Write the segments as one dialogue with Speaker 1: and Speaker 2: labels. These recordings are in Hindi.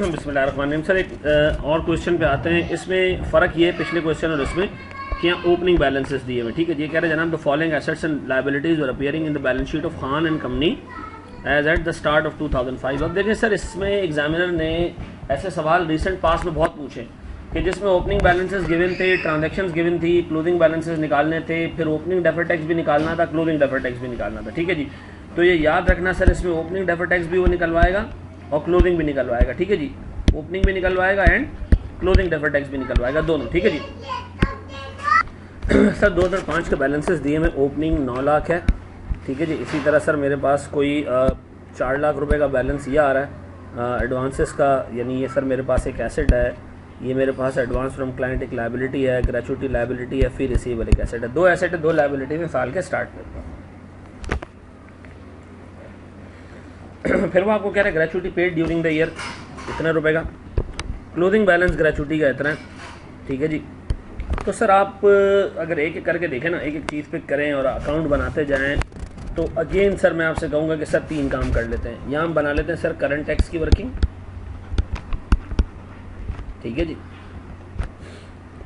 Speaker 1: बिस्मिल्लाहिर्रहमानिर्रहीम। सर एक और क्वेश्चन पे आते हैं। इसमें फ़र्क ये है पिछले क्वेश्चन और इसमें कि यहाँ ओपनिंग बैलेंसेस दिए हुए, ठीक है। ये कह रहे हैं जनाब the following assets and liabilities were appearing in the balance sheet of Khan and company as at the start of 2005। अब देखिए सर, इसमें एग्जामिनर ने ऐसे सवाल रिसेंट पास में बहुत पूछे कि जिसमें ओपनिंग बैलेंसेस गिवन थे, ट्रांजैक्शंस गिवन थी, क्लोजिंग बैलेंसेस निकालने थे, फिर ओपनिंग डेफर्ड टैक्स भी निकालना था, क्लोजिंग डेफर्ड टैक्स भी निकालना था, ठीक है जी। तो ये याद रखना सर, इसमें ओपनिंग डेफर्ड टैक्स भी वो निकलवाएगा और क्लोजिंग भी निकलवाएगा, ठीक है जी। ओपनिंग भी निकलवाएगा एंड क्लोजिंग डेफर्ड टैक्स भी निकलवाएगा, दोनों, ठीक है जी। सर 2005 के बैलेंसेस दिए में ओपनिंग 9 लाख है, ठीक है जी। इसी तरह सर मेरे पास कोई 4 लाख रुपए का बैलेंस ये आ रहा है एडवांसेस का, यानी ये सर मेरे पास एक एसेट है, ये मेरे पास एडवांस फ्रॉम क्लाइंट एक लायबिलिटी है, ग्रेचुइटी लायबिलिटी है, फिर रिसीवेबल एक एसेट है। 2 एसेट है, 2 लायबिलिटी में साल के स्टार्ट करता हूँ। फिर वो आपको कह रहे हैं gratuity paid during the year इतने रुपए का, क्लोजिंग बैलेंस ग्रेचुइटी का इतना, ठीक है जी। तो सर आप अगर एक एक करके देखें ना, एक एक चीज़ पिक करें और अकाउंट बनाते जाएं, तो अगेन सर मैं आपसे कहूँगा कि सर 3 काम कर लेते हैं। यहाँ हम बना लेते हैं सर करंट टैक्स की वर्किंग, ठीक है जी।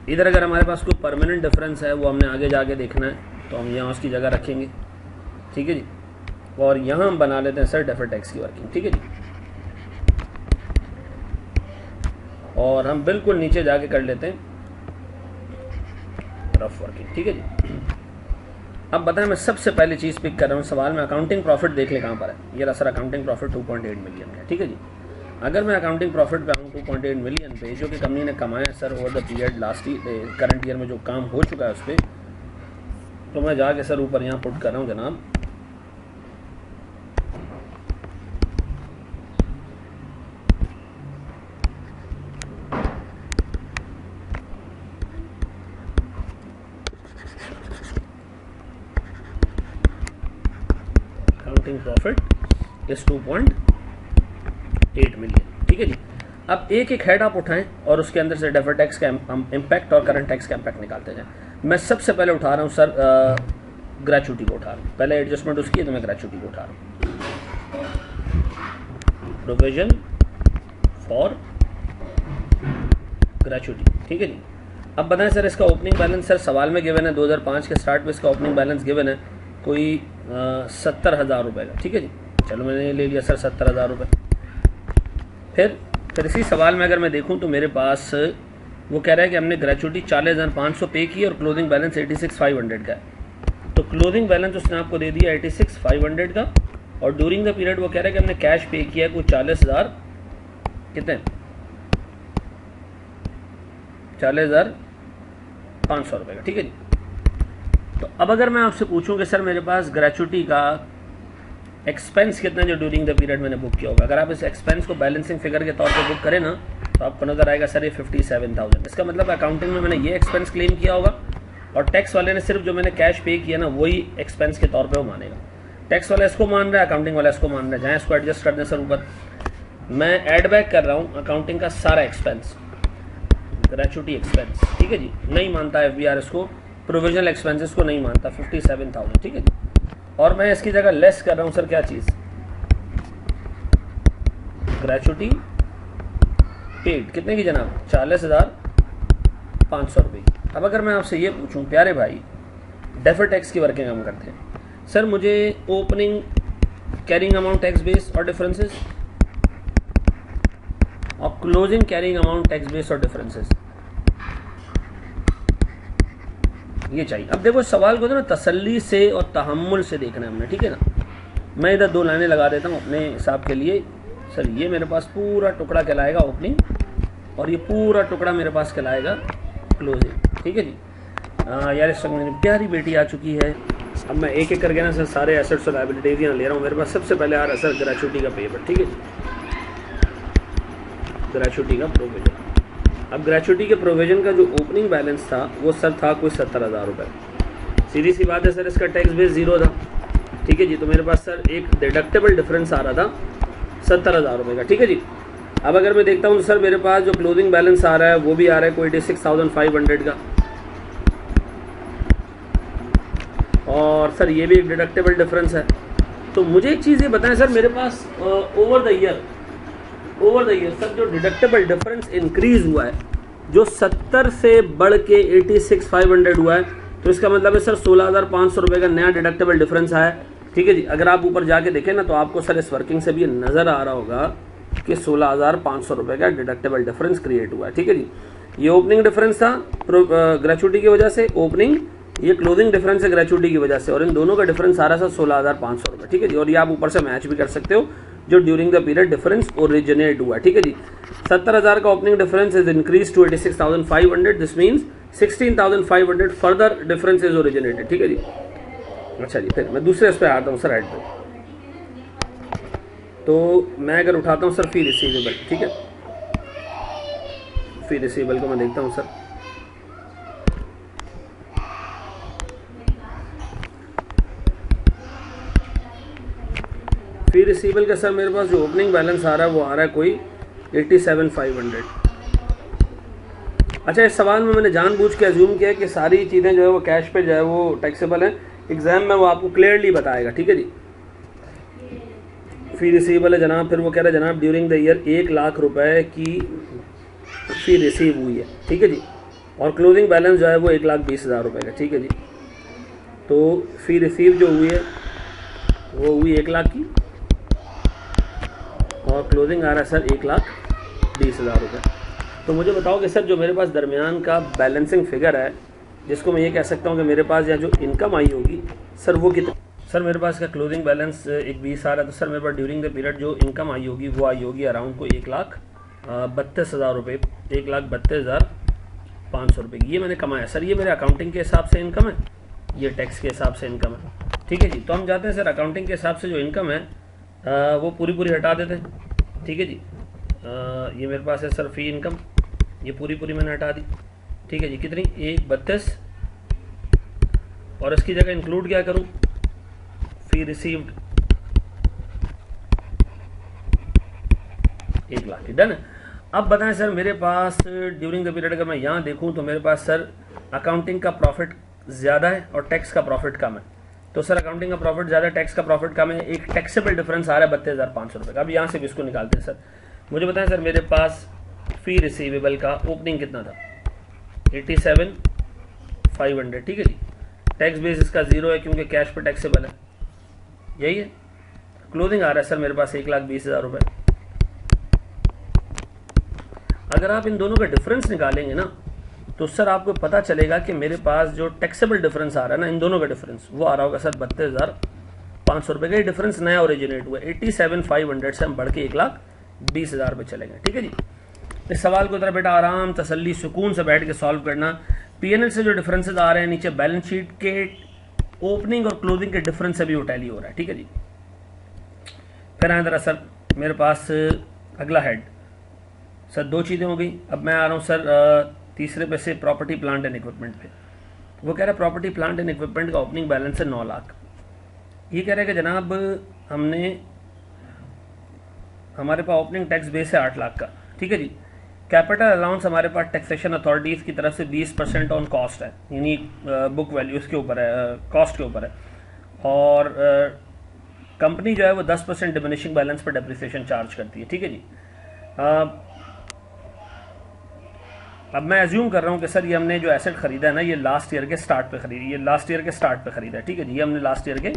Speaker 1: इधर अगर हमारे पास कोई परमानेंट डिफरेंस है वो हमने आगे जाके देखना है, तो हम यहाँ उसकी जगह रखेंगे, ठीक है जी। और यहाँ हम बना लेते हैं सर डेफर्ड टैक्स की वर्किंग, ठीक है जी। और हम बिल्कुल नीचे जाके कर लेते हैं रफ वर्किंग, ठीक है जी। अब बताएं, मैं सबसे पहले चीज़ पिक कर रहा हूँ सवाल में, अकाउंटिंग प्रॉफिट देख लें कहाँ पर है। ये रहा सर अकाउंटिंग प्रॉफिट 2.8 मिलियन का, ठीक है जी। अगर मैं अकाउंटिंग प्रॉफिट पे आऊँ 2.8 मिलियन पे, जो कि कंपनी ने कमाया sir over the period last current year में जो काम हो चुका है उस पर, तो मैं जाके सर ऊपर यहाँ पुट कर रहा हूँ जनाब प्रॉफिट इज 2.8 मिलियन, ठीक है जी। अब एक एक हेड आप उठाएं और उसके अंदर से डेफर्ड टैक्स का इम्पैक्ट और करंट टैक्स का इम्पैक्ट निकालते जाएं। मैं सबसे पहले उठा रहा हूं सर ग्रेचुइटी को उठा रहा हूं, पहले एडजस्टमेंट उसकी है तो मैं ग्रेचुइटी को उठा रहा हूं। प्रोविजन फॉर ग्रेचुइटी, ठीक है जी। अब बताएं सर इसका ओपनिंग बैलेंस सर सवाल में गिवन है 2005 के स्टार्ट में इसका ओपनिंग बैलेंस गिवन है कोई 70,000 रुपये का, ठीक है जी। चलो मैंने ले लिया सर 70,000 रुपये। फिर इसी सवाल में अगर मैं देखूं तो मेरे पास वो कह रहा है कि हमने ग्रेचुइटी 40,500 पे की और क्लोजिंग बैलेंस 86,500 का है। तो क्लोजिंग बैलेंस उसने आपको दे दिया 86,500 का, और ड्यूरिंग द पीरियड वो कह रहा है कि हमने कैश पे किया कोई 40,000 कितने 40,500 रुपये का, ठीक है जी। तो अब अगर मैं आपसे पूछूं कि सर मेरे पास ग्रेचुइटी का एक्सपेंस कितना जो ड्यूरिंग द पीरियड मैंने बुक किया होगा, अगर आप इस एक्सपेंस को बैलेंसिंग फिगर के तौर पे बुक करें ना तो आपको नजर आएगा सर ये 57,000। इसका मतलब अकाउंटिंग में मैंने ये एक्सपेंस क्लेम किया होगा और टैक्स वाले ने सिर्फ जो मैंने कैश पे किया ना वही एक्सपेंस के तौर पर वो मानेगा। टैक्स वाला इसको मान रहा है, अकाउंटिंग वाला इसको मान रहा है। जहाँ इसको एडजस्ट कर दें सर ऊपर, मैं एड बैक कर रहा हूँ अकाउंटिंग का सारा एक्सपेंस, ग्रेचुइटी एक्सपेंस, ठीक है जी। नहीं मानता FBR इसको, प्रोविजनल एक्सपेंसेस को नहीं मानता 57,000, ठीक है जी। और मैं इसकी जगह लेस कर रहा हूं सर क्या चीज, ग्रेचुइटी पेड कितने की जनाब 40,500 रुपये। अब अगर मैं आपसे ये पूछूं प्यारे भाई, डेफर्ड टैक्स की वर्किंग हम करते हैं सर, मुझे opening carrying amount tax base और डिफरेंसेस और closing carrying amount tax base और डिफरेंसेस ये चाहिए। अब देखो सवाल को तो ना तसल्ली से और तहम्मुल से देखना है हमने, ठीक है ना। मैं इधर 2 लाइनें लगा देता हूँ अपने हिसाब के लिए। सर ये मेरे पास पूरा टुकड़ा कहलाएगा ओपनिंग और ये पूरा टुकड़ा मेरे पास कहलाएगा क्लोजिंग, ठीक है जी। यार इस वक्त मेरी प्यारी बेटी आ चुकी है। अब मैं एक एक करके ना सर सारे एसेट्स और लायबिलिटीज यहाँ ले रहा हूँ। मेरे पास सबसे पहले आ रहा है सर ग्रेचुइटी का पेपर, ठीक है जी, ग्रेचुइटी का प्रोविजन। अब ग्रेचुइटी के प्रोविजन का जो ओपनिंग बैलेंस था वो सर था कोई 70,000 रुपये। सीधी सी बात है सर, इसका टैक्स बेस 0 था, ठीक है जी। तो मेरे पास सर एक डिडक्टेबल डिफरेंस आ रहा था 70,000 रुपये का, ठीक है जी। अब अगर मैं देखता हूँ तो सर मेरे पास जो क्लोजिंग बैलेंस आ रहा है वो भी आ रहा है कोई 86,500 का, और सर ये भी एक डिडक्टेबल डिफरेंस है। तो मुझे एक चीज़ ये बताएं सर, मेरे पास over the year over the year sir जो डिडक्टेबल डिफरेंस इंक्रीज हुआ है, जो 70 से बढ़ के 86,500 हुआ है, तो इसका मतलब है सर 16,500 रुपये का नया डिडक्टेबल डिफरेंस आया है। ठीक है जी, अगर आप ऊपर जाके देखें ना तो आपको सर इस वर्किंग से भी ये नज़र आ रहा होगा कि 16,500 रुपये का डिडक्टेबल डिफरेंस क्रिएट हुआ है। ठीक है जी, ये ओपनिंग डिफरेंस था ग्रेचुइटी की वजह से ओपनिंग, ये क्लोजिंग डिफरेंस है ग्रेचुइटी की वजह से, और इन दोनों का डिफरेंस आ रहा है 16,500 रुपये। ठीक है जी, और ये आप ऊपर से मैच भी कर सकते हो जो during the period difference originate हुआ। ठीक है जी, 70,000 का opening difference is increase to 86,500, this means 16,500 further difference is originated. ठीक है जी, अच्छा जी, फिर मैं दूसरे इस पे आता हूँ सर हेड पे। तो मैं अगर उठाता हूँ सर फी रिसीवेबल, ठीक है, फी रिसीवेबल को मैं देखता हूँ सर। फी रिसीवेबल का सर मेरे पास जो ओपनिंग बैलेंस आ रहा है वो आ रहा है कोई 87,500। अच्छा, इस सवाल में मैंने जानबूझ के अज्यूम किया कि सारी चीज़ें जो है वो कैश पे जो है वो टैक्सेबल हैं। एग्जाम में वो आपको क्लियरली बताएगा। ठीक है जी, फी रिसीवेबल है जनाब, फिर वो कह रहा है जनाब ड्यूरिंग द ईयर 1,00,000 रुपए की फी रिसीव हुई है। ठीक है जी, और क्लोजिंग बैलेंस जो है वो 1,20,000 रुपये का। ठीक है जी, तो फी रिसीव जो हुई है वो हुई 1,00,000 की, और क्लोजिंग आ रहा है सर 1,20,000 रुपये। तो मुझे बताओ कि सर जो मेरे पास दरमियान का बैलेंसिंग फिगर है, जिसको मैं ये कह सकता हूँ कि मेरे पास या जो इनकम आई होगी सर वो कितनी। सर मेरे पास का क्लोजिंग बैलेंस 1,20 आ रहा है, तो सर मेरे पास ड्यूरिंग द पीरियड जो इनकम आई होगी वो आई होगी अराउंड को 1,32,000 रुपये, 1,32,500 रुपये की ये मैंने कमाया। सर ये मेरे अकाउंटिंग के हिसाब से इनकम है, ये टैक्स के हिसाब से इनकम है। ठीक है जी, तो हम जाते हैं सर अकाउंटिंग के हिसाब से जो इनकम है वो पूरी हटा देते हैं। ठीक है जी, ये मेरे पास है सर फी इनकम, ये पूरी मैंने हटा दी। ठीक है जी, कितनी 1,32, और इसकी जगह इंक्लूड क्या करूं, फी रिसीव्ड 1,00,000 डन है। अब बताएं सर मेरे पास ड्यूरिंग द पीरियड अगर मैं यहाँ देखूं तो मेरे पास सर अकाउंटिंग का प्रॉफिट ज़्यादा है और टैक्स का प्रॉफिट कम है। तो सर अकाउंटिंग का प्रॉफिट ज़्यादा है, टैक्स का प्रॉफिट कम है, एक टैक्सेबल डिफरेंस आ रहा है 32,500 रुपये का। अब यहाँ से भी इसको निकालते हैं सर। मुझे बताएं सर मेरे पास फी रिसीवेबल का ओपनिंग कितना था, 87,500। ठीक है जी, टैक्स बेस इसका 0 है क्योंकि कैश पर टैक्सेबल है, यही है। क्लोजिंग आ रहा है सर मेरे पास 1,20,000 रुपये। अगर आप इन दोनों का डिफरेंस निकालेंगे ना तो सर आपको पता चलेगा कि मेरे पास जो टैक्सेबल डिफरेंस आ रहा है ना इन दोनों का डिफरेंस वो आ रहा होगा सर 32,500 रुपये का। डिफरेंस नया ओरिजिनेट हुआ, 87,500 से हम बढ़ के 1,20,000 पे चलेंगे। ठीक है जी, इस सवाल को जरा बेटा आराम तसल्ली सुकून से बैठ के सॉल्व करना। पीएनएल से जो डिफरेंसेस आ रहे हैं नीचे बैलेंस शीट के ओपनिंग और क्लोजिंग के डिफरेंस से भी वो टैली हो रहा है। ठीक है जी, फिर आए जरा सर मेरे पास अगला हेड। सर दो चीज़ें हो गई, अब मैं आ रहा हूँ सर तीसरे पे से प्रॉपर्टी प्लांट एंड इक्विपमेंट पे। वो कह रहा है प्रॉपर्टी प्लांट एंड इक्विपमेंट का ओपनिंग बैलेंस है 9,00,000। ये कह रहा है कि जनाब हमारे पास ओपनिंग टैक्स बेस है 8,00,000 का। ठीक है जी, कैपिटल अलाउंस हमारे पास टैक्सेशन अथॉरिटीज़ की तरफ से 20% ऑन कॉस्ट है, यानी बुक वैल्यूज़ के ऊपर है, कॉस्ट के ऊपर है, और कंपनी जो है वो 10% डिमिनिशिंग बैलेंस पर डेप्रिसिएशन चार्ज करती है। ठीक है जी, अब मैं एज्यूम कर रहा हूँ कि सर ये हमने जो एसेट खरीदा है ना ये लास्ट ईयर के स्टार्ट पे खरीदी, ये लास्ट ईयर के स्टार्ट पे खरीदा है। ठीक है जी, ये हमने लास्ट ईयर के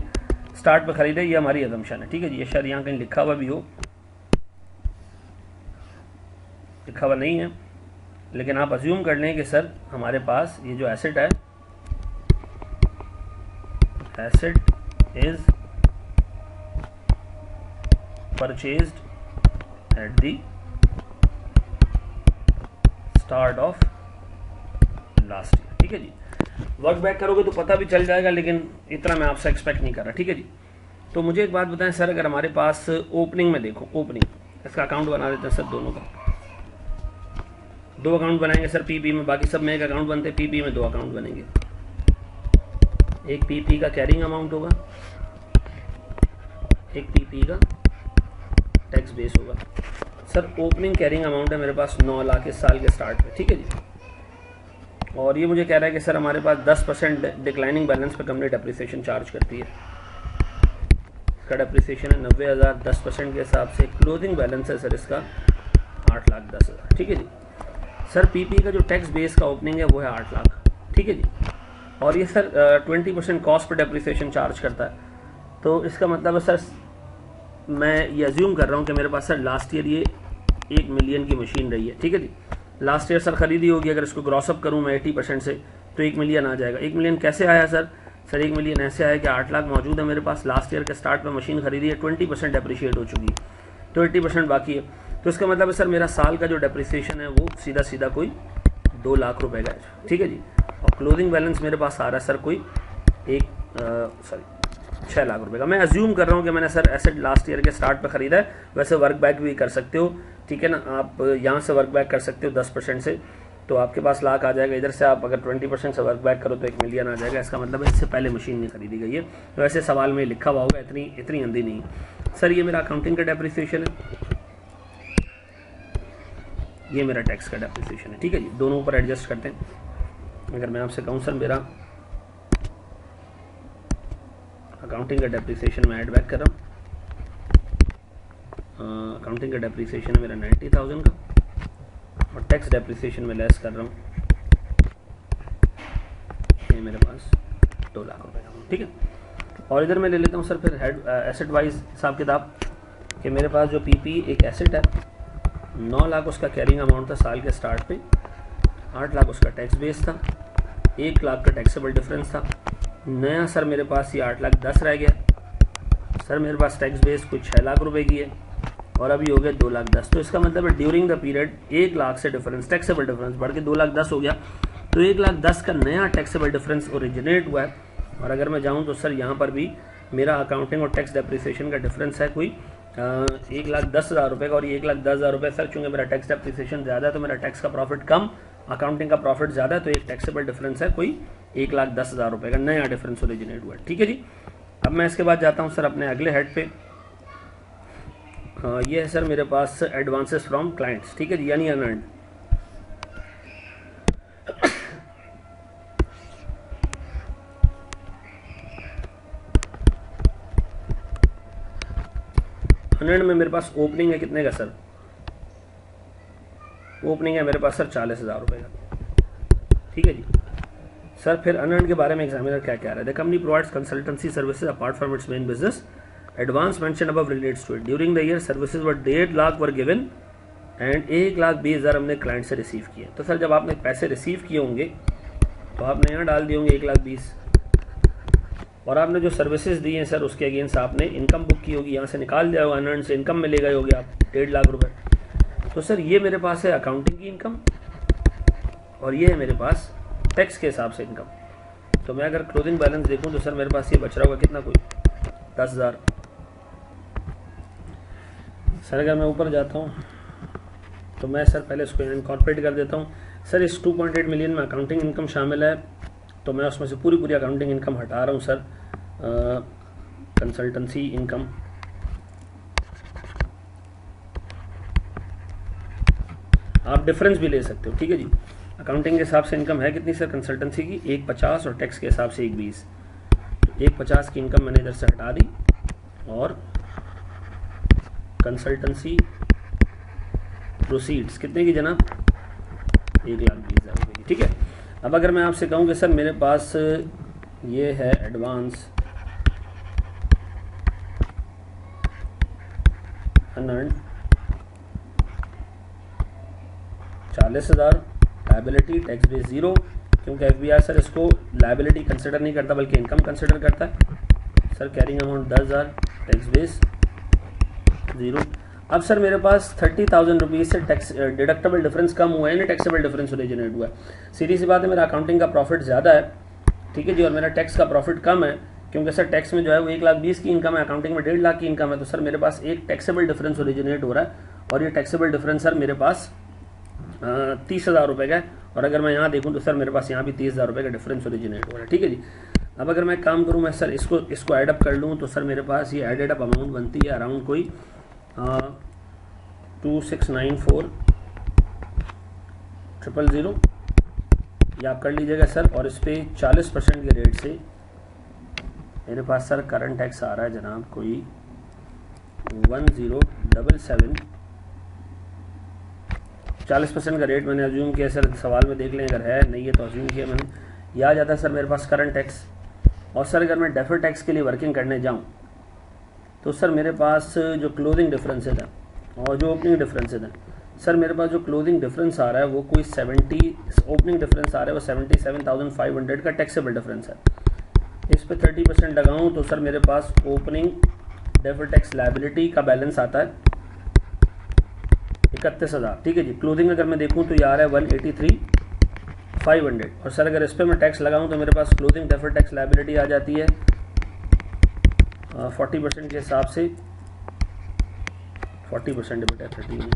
Speaker 1: स्टार्ट पे खरीदा है, ये हमारी अजम्पशन है। ठीक है जी, ये शायद यहाँ कहीं लिखा हुआ भी हो, लिखा हुआ नहीं है, लेकिन आप अज्यूम कर लें कि सर हमारे पास ये जो एसेट है, asset is purchased at the start of last year. ठीक है जी, वर्क बैक करोगे तो पता भी चल जाएगा, लेकिन इतना मैं आपसे एक्सपेक्ट नहीं कर रहा। ठीक है जी, तो मुझे एक बात बताएं सर, अगर हमारे पास ओपनिंग में देखो, ओपनिंग इसका अकाउंट बना देते हैं सर, दोनों का 2 अकाउंट बनाएंगे सर पीपी में, बाकी सब में एक अकाउंट बनते हैं, पीपी में 2 अकाउंट बनेंगे। एक पीपी का कैरिंग अमाउंट होगा, एक पीपी का टैक्स बेस होगा। सर ओपनिंग कैरिंग अमाउंट है मेरे पास 9,00,000 इस साल के स्टार्ट पे। ठीक है जी, और ये मुझे कह रहा है कि सर हमारे पास 10% डिक्लाइनिंग बैलेंस पे कंपनी डेप्रिसिएशन चार्ज करती है। का डेप्रिसिएशन है 90,000, 10% के हिसाब से क्लोजिंग बैलेंस है सर इसका 8,10,000। ठीक है जी। सर पीपी का जो टैक्स बेस का ओपनिंग है वो है 8 लाख। ठीक है जी। और ये sir 20% cost per depreciation charge करता है। तो इसका मतलब है सर मैं ये अज्यूम कर रहा हूँ कि मेरे पास सर लास्ट ईयर ये 1 मिलियन की मशीन रही है। ठीक है जी। लास्ट ईयर सर खरीदी होगी, अगर इसको ग्रॉसअप करूँ मैं 80% से तो 1 मिलियन आ जाएगा। 1 मिलियन कैसे आया सर? सर 1 मिलियन ऐसे आया कि 8 लाख मौजूद है मेरे पास, लास्ट ईयर के स्टार्ट में मशीन खरीदी है, 20% डेप्रिशिएट हो चुकी है, तो 80% बाकी है। तो इसका मतलब है सर मेरा साल का जो डेप्रिसिएशन है वो सीधा सीधा कोई 2 लाख रुपए का है। ठीक है जी। और क्लोजिंग बैलेंस मेरे पास आ रहा है सर कोई 6 लाख रुपए का। मैं अज्यूम कर रहा हूँ कि मैंने सर एसेट लास्ट ईयर के स्टार्ट पे खरीदा है। वैसे वर्क बैक भी कर सकते हो, ठीक है ना, आप यहाँ से वर्क बैक कर सकते हो 10% से, तो आपके पास लाख आ जाएगा। इधर से आप अगर 20% से वर्क बैक करो तो 1 मिलियन आ जाएगा। इसका मतलब है इससे पहले मशीन नहीं खरीदी गई है। तो वैसे सवाल में लिखा हुआ होगा, इतनी अंधी नहीं। सर ये मेरा अकाउंटिंग का डेप्रिसिएशन है, ये मेरा टैक्स का डेप्रिसिएशन है। ठीक है जी। दोनों ऊपर एडजस्ट करते हैं। अगर मैं आपसे कहूँ सर मेरा अकाउंटिंग का डेप्रिसिएशन मैं ऐड बैक कर रहा हूँ, अकाउंटिंग का डेप्रिसिएशन है मेरा 90,000 का, और टैक्स डेप्रिसिएशन में लेस कर रहा हूँ, ये मेरे पास 2 लाख रुपए का। ठीक है। और इधर मैं ले लेता हूँ सर फिर हेड एसेट वाइज हिसाब किताब कि मेरे पास जो पीपी एक एसेट है, 9 लाख उसका कैरिंग अमाउंट था साल के स्टार्ट पे, 8 लाख उसका टैक्स बेस था, 1 लाख का टैक्सेबल डिफरेंस था। नया सर मेरे पास ये 8,10,000 रह गया। सर मेरे पास टैक्स बेस कुछ 6 लाख रुपए की है, और अभी हो गया 2,10,000। तो इसका मतलब है ड्यूरिंग द पीरियड 1 लाख से डिफरेंस, टैक्सेबल डिफरेंस बढ़ के 2,10,000 हो गया। तो 1,10,000 का नया टैक्सेबल डिफरेंस ओरिजिनेट हुआ है। और अगर मैं जाऊँ तो सर यहाँ पर भी मेरा अकाउंटिंग और टैक्स डेप्रिसिएशन का डिफरेंस है कोई 1,10,000 रुपये का, और ये 1,10,000 रुपये सर चूँकि मेरा टैक्स डेप्रिसिएशन ज़्यादा है तो मेरा टैक्स का प्रॉफिट कम, अकाउंटिंग का प्रॉफिट ज़्यादा है, तो एक टैक्सेबल डिफरेंस है कोई 1,10,000 रुपये का नया डिफरेंस ओरिजिनेट हुआ है। ठीक है जी। अब मैं इसके बाद जाता हूँ सर अपने अगले हेड पे। ये है सर मेरे पास एडवांसेस फ्रॉम क्लाइंट्स। ठीक है जी, यानी अनअर्न्ड। अनअर्न्ड में मेरे पास ओपनिंग है कितने का सर? ओपनिंग है मेरे पास सर 40,000 रुपये का। ठीक है जी। सर फिर अनअर्न्ड के बारे में एग्जामिनर क्या कह रहा है? The company provides consultancy services apart from its main business. Advance mention above relates to it. During the year services were 1.5 lakh were given and 1,20,000 हमने क्लाइंट से रिसीव किए। तो सर जब आपने पैसे रिसीव किए होंगे तो आपने यहाँ डाल दिए होंगे 1,20,000, और आपने जो सर्विसेज दी हैं सर उसके अगेंस्ट आपने इनकम बुक की होगी, यहाँ से निकाल दिया होगा, अनअर्न्ड से इनकम में ले गए होगे आप 1.5 लाख रुपए। तो सर ये मेरे पास है अकाउंटिंग की इनकम, और ये है मेरे पास टैक्स के हिसाब से इनकम। तो मैं अगर क्लोजिंग बैलेंस देखूं तो सर मेरे पास ये बच रहा होगा कितना, कोई 10,000। सर अगर मैं ऊपर जाता हूँ तो मैं सर पहले इसको इनकॉर्पोरेट कर देता हूँ। सर इस 2.8 मिलियन में अकाउंटिंग इनकम शामिल है, तो मैं उसमें से पूरी अकाउंटिंग इनकम हटा रहा हूँ सर। कंसल्टेंसी इनकम, आप डिफरेंस भी ले सकते हो। ठीक है जी। अकाउंटिंग के हिसाब से इनकम है कितनी सर कंसल्टेंसी की? 1,50, और टैक्स के हिसाब से 1,20। तो 1,50 की इनकम मैंने इधर से हटा दी, और कंसल्टेंसी प्रोसीड्स कितने की जनाब? 1,20,000 रुपये की। ठीक है। अब अगर मैं आपसे कहूँ कि सर मेरे पास ये है advance unearned 40,000, liability tax base 0, क्योंकि एफबीआई सर इसको लायबिलिटी कंसिडर नहीं करता बल्कि इनकम कंसिडर करता है। Sir carrying amount 10,000, tax base 0। अब सर मेरे पास 30,000 रुपीज़ से टैक्स डिडक्टेबल डिफरेंस कम हुआ है, टैक्सेबल डिफरेंस ओरिजिनेट हुआ है। सीधी सी बात है, मेरा अकाउंटिंग का प्रॉफिट ज़्यादा है, ठीक है जी, और मेरा टैक्स का प्रॉफिट कम है, क्योंकि सर टैक्स में जो है वो 1,20,000 की इनकम है, अकाउंटिंग में 1.5 लाख की इनकम है। तो सर मेरे पास एक टैक्सेबल डिफरेंस ओरिजिनेट हो रहा है, और ये टैक्सेबल डिफरेंस सर मेरे पास 30,000 रुपये का है। और अगर मैं यहाँ देखूँ तो सर मेरे पास यहाँ भी 30,000 रुपये का डिफरेंस ओरिजिनेट हो रहा है। ठीक है जी। अब अगर मैं काम करूँ, मैं सर इसको एडअप कर लूँ, तो सर मेरे पास ये एडेड अप अमाउंट बनती है अराउंड कोई 2694,000,000, ये आप कर लीजिएगा सर। और इस पर 40% के रेट से मेरे पास सर करंट टैक्स आ रहा है जनाब कोई 1077, 40% का रेट मैंने अज्यूम किया सर, सवाल में देख लें अगर है, नहीं है तो अज्यूम किया मैंने। यह आ जाता है सर मेरे पास करंट टैक्स। और सर अगर मैं डेफर्ड टैक्स के लिए वर्किंग करने जाऊं तो सर मेरे पास जो क्लोजिंग डिफरेंसेज हैं और जो ओपनिंग डिफरेंसेज हैं, सर मेरे पास जो क्लोजिंग डिफरेंस आ रहा है वो कोई 70, ओपनिंग डिफरेंस आ रहा है वो 77,500 का टैक्सेबल डिफरेंस है। इस पे 30% लगाऊं तो सर मेरे पास ओपनिंग डेफर्ड टैक्स लायबिलिटी का बैलेंस आता है 31,000, ठीक है जी। क्लोजिंग अगर मैं देखूं तो ये आ रहा है 183,500, और सर अगर इस पर मैं टैक्स लगाऊं तो मेरे पास क्लोजिंग डेफर्ड टैक्स लायबिलिटी आ जाती है 40% के हिसाब से, 40% बेटा 30 नहीं,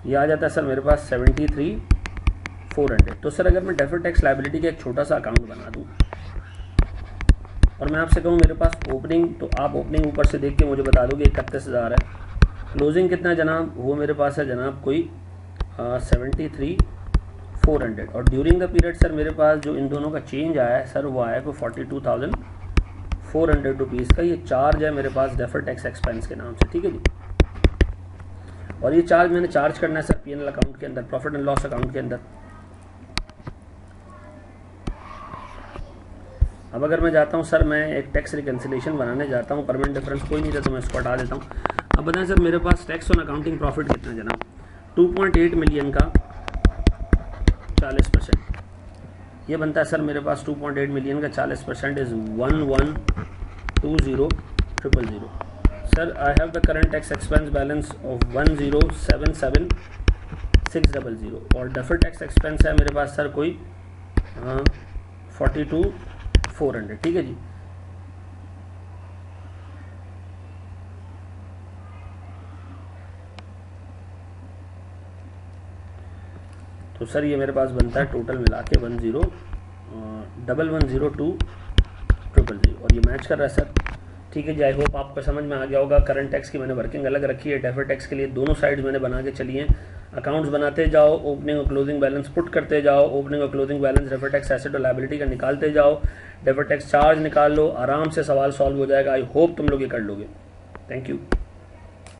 Speaker 1: ये आ जाता है सर मेरे पास 73,400। तो सर अगर मैं डेफर्ड टैक्स लायबिलिटी का एक छोटा सा अकाउंट बना दूं और मैं आपसे कहूं मेरे पास ओपनिंग, तो आप ओपनिंग ऊपर से देख के मुझे बता दोगे 31,000 है, क्लोजिंग कितना है जनाब, वो मेरे पास है जनाब कोई 73,400, और ड्यूरिंग द पीरियड सर मेरे पास जो इन दोनों का चेंज आया है सर वो आया कोई 42,400 रुपीज़ का। ये चार्ज है मेरे पास डेफर्ड टैक्स एक्सपेंस के नाम से, ठीक है जी। और ये चार्ज मैंने चार्ज करना है सर पीएनएल अकाउंट के अंदर, प्रॉफिट एंड लॉस अकाउंट के अंदर। अब अगर मैं जाता हूँ सर, मैं एक टैक्स रिकन्सिलेशन बनाने जाता हूँ, परमानेंट डिफरेंस कोई नहीं था तो मैं इसको हटा देता हूँ। अब बताएं सर मेरे पास टैक्स ऑन अकाउंटिंग प्रॉफिट कितना है जनाब, 2.8 मिलियन का 40%, ये बनता है सर मेरे पास 2.8 मिलियन का 40% is 1120,000। Sir I have the current tax expense balance of 10,77,600, और डेफर्ड टैक्स एक्सपेंस है मेरे पास सर कोई 42,400, ठीक है जी। तो सर ये मेरे पास बनता है टोटल मिला के 1102,000, और ये मैच कर रहा है सर, ठीक है जी। आई होप आपको समझ में आ गया होगा। करंट टैक्स की मैंने वर्किंग अलग रखी है, डेफर्ड टैक्स के लिए दोनों साइड्स मैंने बना के चली हैं। अकाउंट्स बनाते जाओ, ओपनिंग और क्लोजिंग बैलेंस पुट करते जाओ, ओपनिंग और closing balance deferred tax asset और लायबिलिटी का निकालते जाओ, डेफर्ड टैक्स चार्ज निकाल लो, आराम से सवाल सॉल्व हो जाएगा। आई होप तुम लोग ये कर लोगे। Thank you.